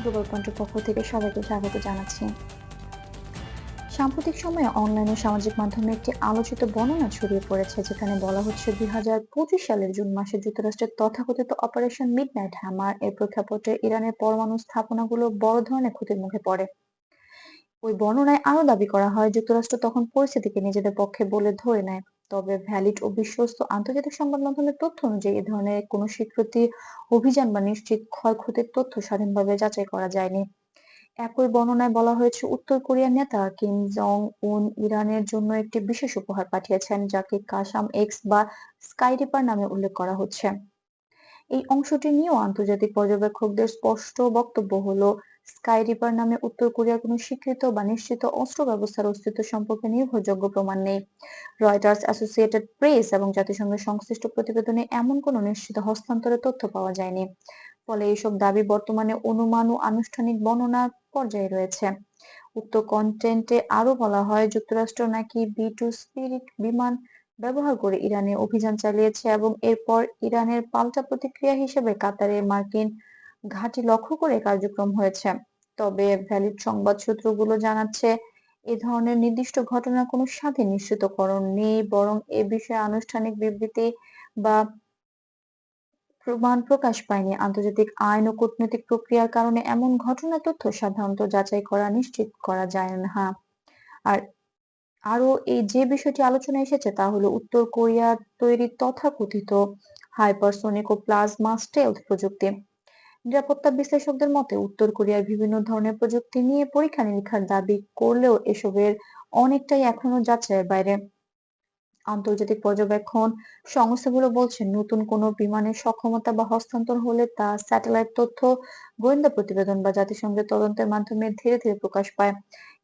Global পয়েন্টের পক্ষ থেকে সবাইকে স্বাগত জানাচ্ছি। সাম্প্রতিক সময়ে অনলাইন ও সামাজিক মাধ্যমে একটি আলোচিত বর্ণনা ছড়িয়ে পড়েছে, যেখানে বলা হচ্ছে 2025 সালের জুন মাসে যুক্তরাষ্ট্রের তথাকথিত অপারেশন মিডনাইট হ্যামার এর প্রেক্ষাপটে ইরানের পরমাণু স্থাপনাগুলো বড় ধরনের ক্ষতির মুখে পড়ে। ওই বর্ণনায় আরো দাবি করা হয়, যুক্তরাষ্ট্র তখন পরিস্থিতিকে নিজেদের পক্ষে বলে ধরে নেয়। তবে ভ্যালিড ও বিশ্বস্ত আন্তর্জাতিক সংবাদ মাধ্যমের তথ্য অনুযায়ী এ ধরনের কোনো স্বীকৃতি, অভিযান বা নিশ্চিত ক্ষয়ক্ষতির তথ্য স্বাধীনভাবে যাচাই করা যায়নি। একই বর্ণনায় বলা হয়েছে, উত্তর কোরিয়ার নেতা কিম জং উন ইরানের জন্য একটি বিশেষ উপহার পাঠিয়েছেন, যাকে কাসাম এক্স বা স্কাই রিপার নামে উল্লেখ করা হচ্ছে। এই অংশটি নিয়েও আন্তর্জাতিক পর্যবেক্ষকদের স্পষ্ট বক্তব্য হলো, স্কাই রিপার নামে উত্তর কোরিয়ার কোনো স্বীকৃত বা নিশ্চিত অস্ত্র ব্যবস্থার অস্তিত্ব সম্পর্কে নির্ভরযোগ্য প্রমাণ নেই। রয়টার্স, অ্যাসোসিয়েটেড প্রেস এবং জাতিসংঘের সংশ্লিষ্ট প্রতিবেদনে এমন কোনো নিশ্চিত হস্তান্তরের তথ্য পাওয়া যায়নি। ফলে এইসব দাবি বর্তমানে অনুমান ও আনুষ্ঠানিক বর্ণনার পর্যায়ে রয়েছে। উক্ত কন্টেন্টে আরো বলা হয়, যুক্তরাষ্ট্র নাকি বি-2 স্পিরিট বিমান ব্যবহার করে ইরানে অভিযান চালিয়েছে এবং এরপর ইরানের পাল্টা প্রতিক্রিয়া হিসেবে কাতারে মার্কিন ঘাঁটি লক্ষ্য করে কার্যক্রম হয়েছে। তবে ভ্যালিড সংবাদ সূত্রগুলো জানাচ্ছে, এ ধরনের নির্দিষ্ট ঘটনার কোনো স্বাধীন নিশ্চিতকরণ নেই, বরং এ বিষয়ে আনুষ্ঠানিক বিবৃতি বা প্রমাণ প্রকাশ পায়নি। আন্তর্জাতিক আইন ও কূটনৈতিক প্রক্রিয়ার কারণে এমন ঘটনার তথ্য সাধারণত যাচাই করা নিশ্চিত করা যায় না। আর আরো যে বিষয়টি আলোচনায় এসেছে তা হলো উত্তর কোরিয়ার তৈরি তথাকথিত হাইপারসোনিক ও প্লাজমা স্টেলথ প্রযুক্তি। নিরাপত্তা বিশ্লেষকদের মতে, উত্তর কোরিয়ার বিভিন্ন ধরনের প্রযুক্তি নিয়ে পরীক্ষা নিরীক্ষার দাবি করলেও এসবের অনেকটাই এখনো যাচাইয়ের বাইরে। আন্তর্জাতিক পর্যবেক্ষণ সংস্থাগুলো বলছে, নতুন কোনো বিমানের সক্ষমতা বা হস্তান্তর হলে তা স্যাটেলাইট তথ্য, গোয়েন্দা প্রতিবেদন বা জাতিসংঘের তদন্তের মাধ্যমে ধীরে ধীরে প্রকাশ পায়।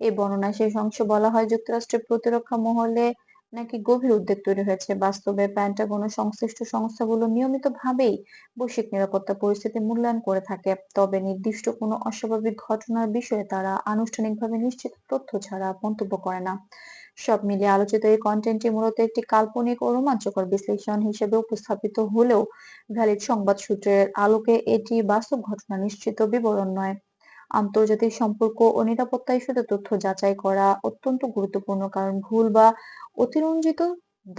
এই বর্ণনায় শেষ অংশে বলা হয়, যুক্তরাষ্ট্রের প্রতিরক্ষা মহলে নাকি গভীর উদ্বেগ তৈরি হয়েছে। বাস্তবে পেন্টাগন ও সংশ্লিষ্ট সংস্থাগুলো নিয়মিতভাবেই বৈশ্বিক নিরাপত্তা পরিস্থিতি মূল্যায়ন করে থাকে। তবে নির্দিষ্ট কোনো অস্বাভাবিক ঘটনার বিষয়ে তারা আনুষ্ঠানিকভাবে নিশ্চিত তথ্য ছাড়া মন্তব্য করে না। সব মিলিয়ে আলোচিত এই কন্টেন্টটি মূলত একটি কাল্পনিক ও রোমাঞ্চকর বিশ্লেষণ হিসেবে উপস্থাপিত হলেও ভ্যালিড সংবাদ সূত্রের আলোকে এটি বাস্তব ঘটনা নিশ্চিত বিবরণ নয়। আন্তর্জাতিক সম্পর্ক ও নিরাপত্তা ইস্যুতে তথ্য যাচাই করা অত্যন্ত গুরুত্বপূর্ণ, কারণ ভুল বা অতিরঞ্জিত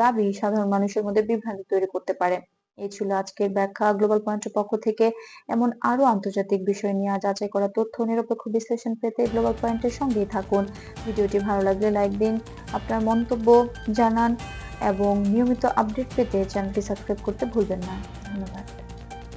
দাবি সাধারণ মানুষের মধ্যে বিভ্রান্তি তৈরি করতে পারে। এই ছিল আজকের ব্যাখ্যা। গ্লোবাল পয়েন্টের পক্ষ থেকে এমন আরো আন্তর্জাতিক বিষয় নিয়ে যাচাই করা তথ্য নিরপেক্ষ বিশ্লেষণ পেতে গ্লোবাল পয়েন্টের সঙ্গেই থাকুন। ভিডিওটি ভালো লাগলে লাইক দিন, আপনার মন্তব্য জানান এবং নিয়মিত আপডেট পেতে চ্যানেলটি সাবস্ক্রাইব করতে ভুলবেন না। ধন্যবাদ।